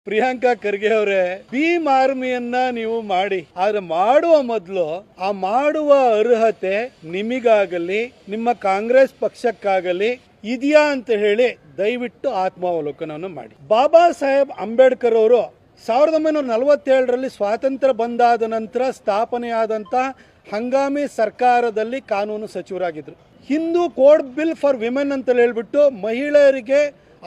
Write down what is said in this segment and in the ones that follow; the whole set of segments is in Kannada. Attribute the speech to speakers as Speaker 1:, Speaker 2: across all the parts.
Speaker 1: ಪ್ರಿಯಾಂಕಾ ಖರ್ಗೆ ಅವರೇ, ಭೀಮ್ ಆರ್ಮಿಯನ್ನ ನೀವು ಮಾಡಿ, ಆದ್ರೆ ಮಾಡುವ ಮೊದಲು ಆ ಮಾಡುವ ಅರ್ಹತೆ ನಿಮಗಾಗಲಿ ನಿಮ್ಮ ಕಾಂಗ್ರೆಸ್ ಪಕ್ಷಕ್ಕಾಗಲಿ ಇದೆಯಾ ಅಂತ ಹೇಳಿ ದಯವಿಟ್ಟು ಆತ್ಮಾವಲೋಕನವನ್ನು ಮಾಡಿ. ಬಾಬಾ ಸಾಹೇಬ್ ಅಂಬೇಡ್ಕರ್ ಅವರು 1947ರಲ್ಲಿ ಸ್ವಾತಂತ್ರ್ಯ ಬಂದಾದ ನಂತರ ಸ್ಥಾಪನೆಯಾದಂಥ ಹಂಗಾಮಿ ಸರ್ಕಾರದಲ್ಲಿ ಕಾನೂನು ಸಚಿವರಾಗಿದ್ರು. Hindu code bill for women ಅಂತ ಹೇಳ್ಬಿಟ್ಟು ಮಹಿಳೆಯರಿಗೆ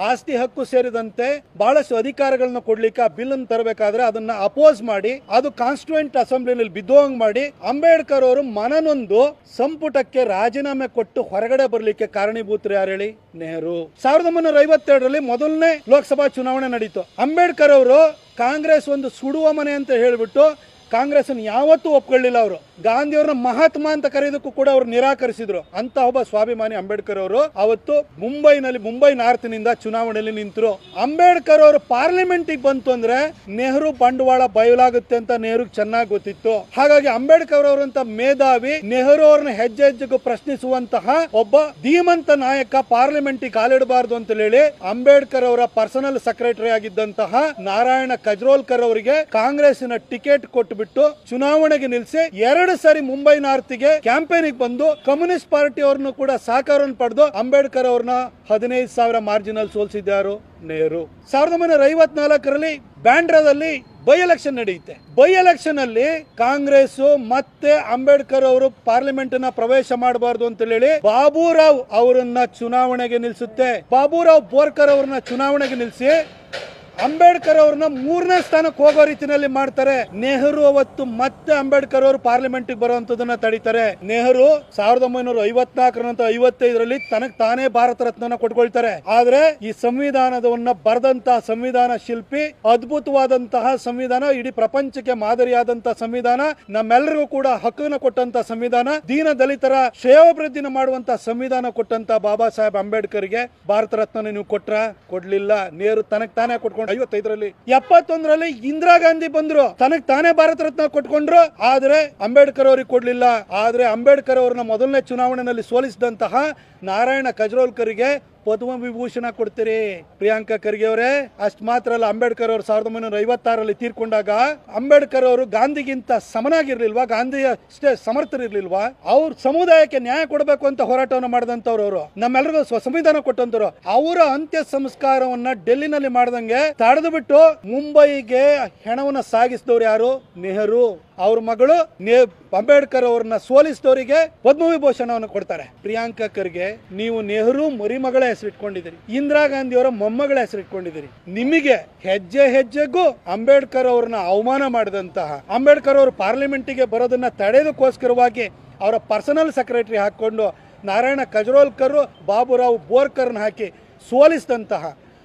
Speaker 1: ಆಸ್ತಿ ಹಕ್ಕು ಸೇರಿದಂತೆ ಬಹಳಷ್ಟು ಅಧಿಕಾರಗಳನ್ನ ಕೊಡ್ಲಿಕ್ಕೆ ಆ ಬಿಲ್ ಅನ್ನು ತರಬೇಕಾದ್ರೆ ಅದನ್ನ ಅಪೋಸ್ ಮಾಡಿ ಅದು ಕಾನ್ಸ್ಟಿಟ್ಯೂಯೆಂಟ್ ಅಸೆಂಬ್ಲಿನಲ್ಲಿ ಬಿದ್ದೋಂಗ್ ಮಾಡಿ ಅಂಬೇಡ್ಕರ್ ಅವರು ಮನನೊಂದು ಸಂಪುಟಕ್ಕೆ ರಾಜೀನಾಮೆ ಕೊಟ್ಟು ಹೊರಗಡೆ ಬರ್ಲಿಕ್ಕೆ ಕಾರಣೀಭೂತರು ಯಾರು ಹೇಳಿ? ನೆಹರು. 1952ರಲ್ಲಿ ಮೊದಲನೇ ಲೋಕಸಭಾ ಚುನಾವಣೆ ನಡೀತು. ಅಂಬೇಡ್ಕರ್ ಅವರು ಕಾಂಗ್ರೆಸ್ ಒಂದು ಸುಡುವ ಮನೆ ಅಂತ ಹೇಳ್ಬಿಟ್ಟು ಕಾಂಗ್ರೆಸ್ ಯಾವತ್ತೂ ಒಪ್ಕೊಳ್ಳಿಲ್ಲ. ಅವರು ಗಾಂಧಿಯವ್ರನ್ನ ಮಹಾತ್ಮ ಅಂತ ಕರೆಯೋದಕ್ಕೂ ಕೂಡ ಅವರು ನಿರಾಕರಿಸಿದ್ರು. ಅಂತ ಒಬ್ಬ ಸ್ವಾಭಿಮಾನಿ ಅಂಬೇಡ್ಕರ್ ಅವರು ಅವತ್ತು ಮುಂಬೈ ನಾರ್ತ್ನಿಂದ ಚುನಾವಣೆಯಲ್ಲಿ ನಿಂತರು. ಅಂಬೇಡ್ಕರ್ ಅವರು ಪಾರ್ಲಿಮೆಂಟಿಗೆ ಬಂತು ಅಂದ್ರೆ ನೆಹರು ಬಂಡವಾಳ ಬಯಲಾಗುತ್ತೆ ಅಂತ ನೆಹರು ಚೆನ್ನಾಗಿ ಗೊತ್ತಿತ್ತು. ಹಾಗಾಗಿ ಅಂಬೇಡ್ಕರ್ ಅವರಂತ ಮೇಧಾವಿ ನೆಹರು ಅವ್ರನ್ನ ಹೆಜ್ಜೆ ಹೆಜ್ಜೆಗೂ ಪ್ರಶ್ನಿಸುವಂತಹ ಒಬ್ಬ ಧೀಮಂತ ನಾಯಕ ಪಾರ್ಲಿಮೆಂಟಿಗೆ ಕಾಲಿಡಬಾರದು ಅಂತ ಹೇಳಿ ಅಂಬೇಡ್ಕರ್ ಅವರ ಪರ್ಸನಲ್ ಸೆಕ್ರೆಟರಿ ಆಗಿದ್ದಂತಹ ನಾರಾಯಣ ಕಜ್ರೋಲ್ಕರ್ ಅವರಿಗೆ ಕಾಂಗ್ರೆಸ್ನ ಟಿಕೆಟ್ ಕೊಟ್ಟುಬಿಟ್ಟು ಚುನಾವಣೆಗೆ ನಿಲ್ಲಿಸಿ 2 ಸಾರಿ ಮುಂಬೈ ನಾರ್ತ್ಗೆ ಕ್ಯಾಂಪೇನಿಗೆ ಬಂದು ಕಮ್ಯುನಿಸ್ಟ್ ಪಾರ್ಟಿ ಅವ್ರನ್ನು ಕೂಡ ಸಹಕಾರವನ್ನು ಪಡೆದು ಅಂಬೇಡ್ಕರ್ ಅವ್ರನ್ನ 15,000 ಮಾರ್ಜಿನಲ್ ಸೋಲಿಸಿದ್ಯಾರು? ನೆಹರು. 1954ರಲ್ಲಿ ಬ್ಯಾಂಡ್ರಾದಲ್ಲಿ ಬೈ ಎಲೆಕ್ಷನ್ ನಡೆಯುತ್ತೆ. ಬೈ ಎಲೆಕ್ಷನ್ ಅಲ್ಲಿ ಕಾಂಗ್ರೆಸ್ ಮತ್ತೆ ಅಂಬೇಡ್ಕರ್ ಅವರು ಪಾರ್ಲಿಮೆಂಟ್ ನ ಪ್ರವೇಶ ಮಾಡಬಾರದು ಅಂತ ಹೇಳಿ ಬಾಬುರಾವ್ ಅವರನ್ನ ಚುನಾವಣೆಗೆ ನಿಲ್ಲಿಸುತ್ತೆ. ಬಾಬುರಾವ್ ಬೋರ್ಕರ್ ಅವರನ್ನ ಚುನಾವಣೆಗೆ ನಿಲ್ಲಿಸಿ ಅಂಬೇಡ್ಕರ್ ಅವ್ರನ್ನ 3ನೇ ಸ್ಥಾನಕ್ಕೆ ಹೋಗೋ ರೀತಿಯಲ್ಲಿ ಮಾಡ್ತಾರೆ. ನೆಹರು ಅವತ್ತು ಮತ್ತೆ ಅಂಬೇಡ್ಕರ್ ಅವರು ಪಾರ್ಲಿಮೆಂಟ್ ಬರುವಂತದನ್ನ ತಡೀತಾರೆ. ನೆಹರು 1954 ನಂತರ 55ರಲ್ಲಿ ತನಗೆ ತಾನೇ ಭಾರತ ರತ್ನ ಕೊಟ್ಕೊಳ್ತಾರೆ. ಆದ್ರೆ ಈ ಸಂವಿಧಾನದವನ್ನ ಬರೆದಂತಹ ಸಂವಿಧಾನ ಶಿಲ್ಪಿ, ಅದ್ಭುತವಾದಂತಹ ಸಂವಿಧಾನ, ಇಡೀ ಪ್ರಪಂಚಕ್ಕೆ ಮಾದರಿಯಾದಂತಹ ಸಂವಿಧಾನ, ನಮ್ಮೆಲ್ಲರಿಗೂ ಕೂಡ ಹಕ್ಕನ್ನು ಕೊಟ್ಟಂತ ಸಂವಿಧಾನ, ದೀನ ದಲಿತರ ಶ್ರೇಯೋಭಿವೃದ್ಧಿನ ಮಾಡುವಂತಹ ಸಂವಿಧಾನ ಕೊಟ್ಟಂತ ಬಾಬಾ ಸಾಹೇಬ್ ಅಂಬೇಡ್ಕರ್ಗೆ ಭಾರತ ರತ್ನ ನೀವು ಕೊಡ್ಲಿಲ್ಲ. ನೆಹರು ತನಗೆ ತಾನೇ ಕೊಟ್ಕೊಂಡು 55ರಲ್ಲಿ 71ರಲ್ಲಿ ಇಂದಿರಾ ಗಾಂಧಿ ಬಂದ್ರು, ತನಗ್ ತಾನೇ ಭಾರತ ರತ್ನ ಕೊಟ್ಕೊಂಡ್ರು. ಆದ್ರೆ ಅಂಬೇಡ್ಕರ್ ಅವ್ರಿಗೆ ಕೊಡ್ಲಿಲ್ಲ. ಆದ್ರೆ ಅಂಬೇಡ್ಕರ್ ಅವ್ರನ್ನ ಮೊದಲನೇ ಚುನಾವಣೆಯಲ್ಲಿ ಸೋಲಿಸಿದಂತಹ ನಾರಾಯಣ ಕಜ್ರೋಲ್ಕರ್ಗೆ ಪದ್ಮ ವಿಭೂಷಣ ಕೊಡ್ತೀರಿ. ಪ್ರಿಯಾಂಕಾ ಖರ್ಗೆ ಅವರೇ, ಅಷ್ಟ್ ಮಾತ್ರ ಅಲ್ಲ, ಅಂಬೇಡ್ಕರ್ ಅವರು 1956ರಲ್ಲಿ ತೀರ್ಕೊಂಡಾಗ ಅಂಬೇಡ್ಕರ್ ಅವರು ಗಾಂಧಿಗಿಂತ ಸಮನಾಗಿರ್ಲಿಲ್ವಾ? ಗಾಂಧಿ ಅಷ್ಟೇ ಸಮರ್ಥರಿರ್ಲಿಲ್ವಾ? ಅವ್ರ ಸಮುದಾಯಕ್ಕೆ ನ್ಯಾಯ ಕೊಡಬೇಕು ಅಂತ ಹೋರಾಟವನ್ನು ಮಾಡಿದಂತವ್ರು ಅವರು, ನಮ್ಮೆಲ್ಲರಿಗೂ ಸಂವಿಧಾನ ಕೊಟ್ಟಂತವ್ರು. ಅವರ ಅಂತ್ಯ ಸಂಸ್ಕಾರವನ್ನ ಡೆಲ್ಲಿನಲ್ಲಿ ಮಾಡ್ದಂಗೆ ತಡೆದು ಬಿಟ್ಟು ಮುಂಬೈಗೆ ಹೆಣವನ್ನ ಸಾಗಿಸಿದವ್ರು ಯಾರು? ನೆಹರು. ಅವ್ರ ಮಗಳು ಅಂಬೇಡ್ಕರ್ ಅವ್ರನ್ನ ಸೋಲಿಸಿದವರಿಗೆ ಪದ್ಮವಿಭೂಷಣವನ್ನು ಕೊಡ್ತಾರೆ. ಪ್ರಿಯಾಂಕಾ ಖರ್ಗೆ, ನೀವು ನೆಹರು ಮರಿಮಗಳ ಹೆಸರಿಟ್ಕೊಂಡಿದ್ದೀರಿ, ಇಂದಿರಾ ಗಾಂಧಿ ಅವರ ಮೊಮ್ಮಗಳ ಹೆಸರಿಟ್ಕೊಂಡಿದ್ದೀರಿ. ನಿಮಗೆ ಹೆಜ್ಜೆ ಹೆಜ್ಜೆಗೂ ಅಂಬೇಡ್ಕರ್ ಅವ್ರನ್ನ ಅವಮಾನ ಮಾಡಿದಂತಹ, ಅಂಬೇಡ್ಕರ್ ಅವರು ಪಾರ್ಲಿಮೆಂಟಿಗೆ ಬರೋದನ್ನ ತಡೆಯೋದಕ್ಕೋಸ್ಕರವಾಗಿ ಅವರ ಪರ್ಸನಲ್ ಸೆಕ್ರೆಟರಿ ಹಾಕೊಂಡು ನಾರಾಯಣ ಕಜ್ರೋಲ್ಕರ್, ಬಾಬುರಾವ್ ಬೋರ್ಕರ್ನ ಹಾಕಿ ಸೋಲಿಸಿದಂತಹ,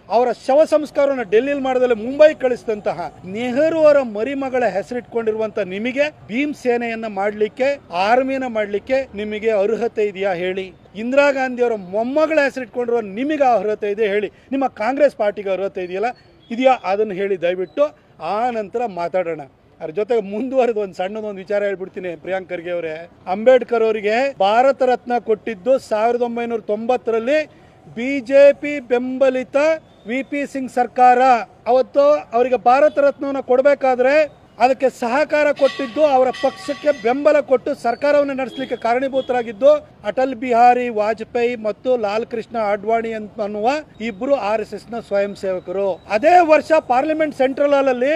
Speaker 1: ಅವರ ಶವ ಸಂಸ್ಕಾರವನ್ನು ಡೆಲ್ಲಿಲಿ ಮಾಡದಲ್ಲಿ ಮುಂಬೈ ಕಳಿಸಿದಂತಹ ನೆಹರು ಅವರ ಮರಿಮಗಳ ಹೆಸರಿಟ್ಕೊಂಡಿರುವಂತ ನಿಮಗೆ ಭೀಮ್ ಸೇನೆಯನ್ನ ಮಾಡ್ಲಿಕ್ಕೆ, ಆರ್ಮಿಯನ್ನ ಮಾಡ್ಲಿಕ್ಕೆ ನಿಮಗೆ ಅರ್ಹತೆ ಇದೆಯಾ ಹೇಳಿ? ಇಂದಿರಾ ಗಾಂಧಿ ಅವರ ಮೊಮ್ಮಗಳ ಹೆಸರಿಟ್ಕೊಂಡಿರುವ ನಿಮಗೆ ಅರ್ಹತೆ ಇದೆ ಹೇಳಿ? ನಿಮ್ಮ ಕಾಂಗ್ರೆಸ್ ಪಾರ್ಟಿಗೆ ಅರ್ಹತೆ ಇದೆಯಾ? ಅದನ್ನು ಹೇಳಿ ದಯವಿಟ್ಟು. ಆ ನಂತರ ಮಾತಾಡೋಣ. ಅದ್ರ ಜೊತೆಗೆ ಮುಂದುವರೆದು ಒಂದು ಸಣ್ಣದೊಂದು ವಿಚಾರ ಹೇಳ್ಬಿಡ್ತೀನಿ. ಪ್ರಿಯಾಂಕಾ ಖರ್ಗೆ ಅವರೇ, ಅಂಬೇಡ್ಕರ್ ಅವರಿಗೆ ಭಾರತ ರತ್ನ ಕೊಟ್ಟಿದ್ದು 1990ರಲ್ಲಿ ಬಿಜೆಪಿ ಬೆಂಬಲಿತ ವಿ.ಪಿ. ಸಿಂಗ್ ಸರ್ಕಾರ. ಅವತ್ತು ಅವರಿಗೆ ಭಾರತ ರತ್ನವನ್ನು ಕೊಡಬೇಕಾದ್ರೆ ಅದಕ್ಕೆ ಸಹಕಾರ ಕೊಟ್ಟಿದ್ದು, ಅವರ ಪಕ್ಷಕ್ಕೆ ಬೆಂಬಲ ಕೊಟ್ಟು ಸರ್ಕಾರವನ್ನು ನಡೆಸಲಿಕ್ಕೆ ಕಾರಣೀಭೂತರಾಗಿದ್ದು ಅಟಲ್ ಬಿಹಾರಿ ವಾಜಪೇಯಿ ಮತ್ತು ಲಾಲ್ ಕೃಷ್ಣ ಅಡ್ವಾಣಿ ಅನ್ನುವ ಇಬ್ರು RSS ನ ಸ್ವಯಂ ಸೇವಕರು. ಅದೇ ವರ್ಷ ಪಾರ್ಲಿಮೆಂಟ್ ಸೆಂಟ್ರಲ್ ಹಾಲ್ ಅಲ್ಲಿ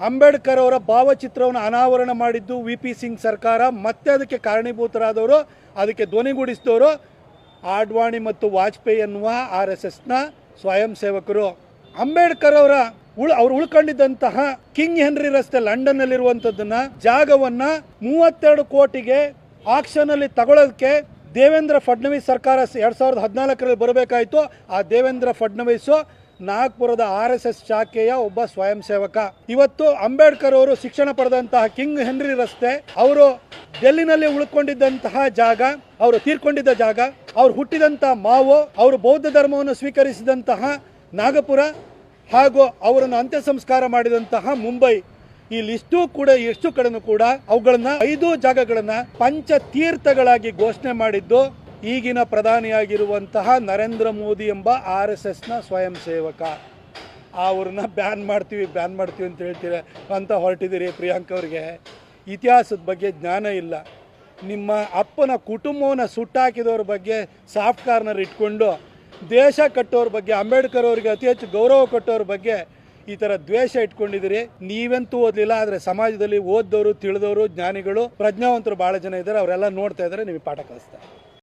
Speaker 1: ಅಂಬೇಡ್ಕರ್ ಅವರ ಭಾವಚಿತ್ರವನ್ನು ಅನಾವರಣ ಮಾಡಿದ್ದು ವಿ.ಪಿ. ಸಿಂಗ್ ಸರ್ಕಾರ. ಮತ್ತೆ ಅದಕ್ಕೆ ಕಾರಣೀಭೂತರಾದವರು, ಅದಕ್ಕೆ ಧ್ವನಿಗೂಡಿಸಿದವರು ಅಡ್ವಾಣಿ ಮತ್ತು ವಾಜಪೇಯಿ ಅನ್ನುವ RSS ನ ಸ್ವಯಂ ಸೇವಕರು. ಅಂಬೇಡ್ಕರ್ ಅವ್ರು ಉಳ್ಕೊಂಡಿದ್ದಂತಹ ಕಿಂಗ್ ಹೆನ್ರಿ ರಸ್ತೆ ಲಂಡನ್ ನಲ್ಲಿರುವಂತದ್ದನ್ನ ಜಾಗವನ್ನ 32 ಕೋಟಿಗೆ ಆಕ್ಷನ್ ಅಲ್ಲಿ ತಗೊಳ್ಳೋದಕ್ಕೆ ದೇವೇಂದ್ರ ಫಡ್ನವೀಸ್ ಸರ್ಕಾರ 2014ರಲ್ಲಿ ಬರಬೇಕಾಯ್ತು. ಆ ದೇವೇಂದ್ರ ಫಡ್ನವೀಸ್ ನಾಗ್ಪುರದ RSS ಶಾಖೆಯ ಒಬ್ಬ ಸ್ವಯಂ ಸೇವಕ. ಇವತ್ತು ಅಂಬೇಡ್ಕರ್ ಅವರು ಶಿಕ್ಷಣ ಪಡೆದಂತಹ ಕಿಂಗ್ ಹೆನ್ರಿ ರಸ್ತೆ, ಅವರು ಡೆಲ್ಲಿನಲ್ಲಿ ಉಳ್ಕೊಂಡಿದ್ದಂತಹ ಜಾಗ, ಅವರು ತೀರ್ಕೊಂಡಿದ್ದ ಜಾಗ, ಅವರು ಹುಟ್ಟಿದಂತಹ ಮಾವು, ಅವರು ಬೌದ್ಧ ಧರ್ಮವನ್ನು ಸ್ವೀಕರಿಸಿದಂತಹ ನಾಗಪುರ, ಹಾಗೂ ಅವರನ್ನು ಅಂತ್ಯ ಸಂಸ್ಕಾರ ಮಾಡಿದಂತಹ ಮುಂಬೈ, ಈ ಲಿಸ್ಟು ಕೂಡ ಎಷ್ಟು ಕಡೆನೂ ಕೂಡ ಅವುಗಳನ್ನ 5 ಜಾಗಗಳನ್ನ ಪಂಚತೀರ್ಥಗಳಾಗಿ ಘೋಷಣೆ ಮಾಡಿದ್ದು ಈಗಿನ ಪ್ರಧಾನಿಯಾಗಿರುವಂತಹ ನರೇಂದ್ರ ಮೋದಿ ಎಂಬ RSS ನ ಸ್ವಯಂ ಸೇವಕ. ಅವ್ರನ್ನ ಬ್ಯಾನ್ ಮಾಡ್ತೀವಿ ಅಂತ ಹೇಳ್ತೀರ ಅಂತ ಹೊರಟಿದ್ದೀರಿ. ಪ್ರಿಯಾಂಕ್ ಅವ್ರಿಗೆ ಇತಿಹಾಸದ ಬಗ್ಗೆ ಜ್ಞಾನ ಇಲ್ಲ. ನಿಮ್ಮ ಅಪ್ಪನ ಕುಟುಂಬವನ್ನು ಸುಟ್ಟಾಕಿದವ್ರ ಬಗ್ಗೆ ಸಾಫ್ಟ್ ಕಾರ್ನರ್ ಇಟ್ಕೊಂಡು ದೇಶ ಕಟ್ಟೋರ ಬಗ್ಗೆ, ಅಂಬೇಡ್ಕರ್ ಅವರಿಗೆ ಅತಿ ಹೆಚ್ಚು ಗೌರವ ಕೊಟ್ಟವ್ರ ಬಗ್ಗೆ ಈ ಥರ ದ್ವೇಷ ಇಟ್ಕೊಂಡಿದ್ದೀರಿ. ನೀವಂತೂ ಓದಲಿಲ್ಲ, ಆದರೆ ಸಮಾಜದಲ್ಲಿ ಓದ್ದವರು, ತಿಳಿದವರು, ಜ್ಞಾನಿಗಳು, ಪ್ರಜ್ಞಾವಂತರು ಭಾಳ ಜನ ಇದ್ದಾರೆ. ಅವರೆಲ್ಲ ನೋಡ್ತಾ ಇದ್ದಾರೆ, ನಿಮಗೆ ಪಾಠ ಕಲಿಸ್ತಾರೆ.